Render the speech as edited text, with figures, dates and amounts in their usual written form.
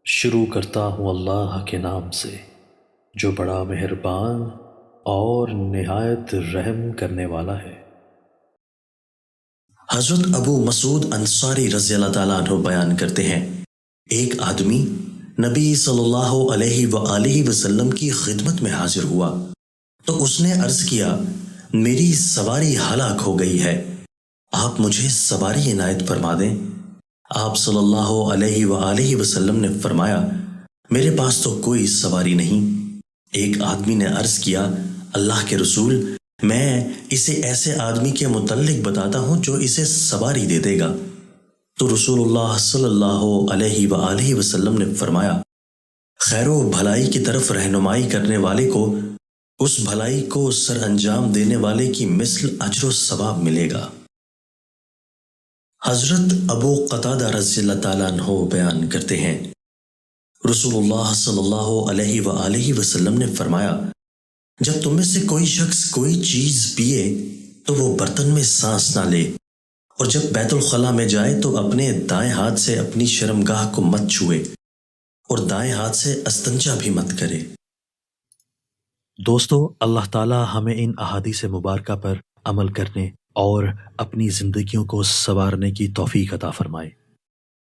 شروع کرتا ہوں اللہ کے نام سے جو بڑا مہربان اور نہایت رحم کرنے والا ہے۔ حضرت ابو مسعود انصاری رضی اللہ تعالیٰ عنہ بیان کرتے ہیں، ایک آدمی نبی صلی اللہ علیہ وآلہ وسلم کی خدمت میں حاضر ہوا تو اس نے عرض کیا، میری سواری ہلاک ہو گئی ہے، آپ مجھے سواری عنایت فرما دیں۔ آپ صلی اللہ علیہ وآلہ وسلم نے فرمایا، میرے پاس تو کوئی سواری نہیں۔ ایک آدمی نے عرض کیا، اللہ کے رسول، میں اسے ایسے آدمی کے متعلق بتاتا ہوں جو اسے سواری دے دے گا۔ تو رسول اللہ صلی اللہ علیہ وآلہ وسلم نے فرمایا، خیر و بھلائی کی طرف رہنمائی کرنے والے کو اس بھلائی کو سر انجام دینے والے کی مثل اجر و ثواب ملے گا۔ حضرت ابو قتادہ رضی اللہ تعالیٰ عنہ بیان کرتے ہیں، رسول اللہ صلی اللہ علیہ وآلہ وسلم نے فرمایا، جب تم میں سے کوئی شخص کوئی چیز پیے تو وہ برتن میں سانس نہ لے، اور جب بیت الخلاء میں جائے تو اپنے دائیں ہاتھ سے اپنی شرمگاہ کو مت چھوئے اور دائیں ہاتھ سے استنجا بھی مت کرے۔ دوستو، اللہ تعالی ہمیں ان احادیث مبارکہ پر عمل کرنے اور اپنی زندگیوں کو سنوارنے کی توفیق عطا فرمائے۔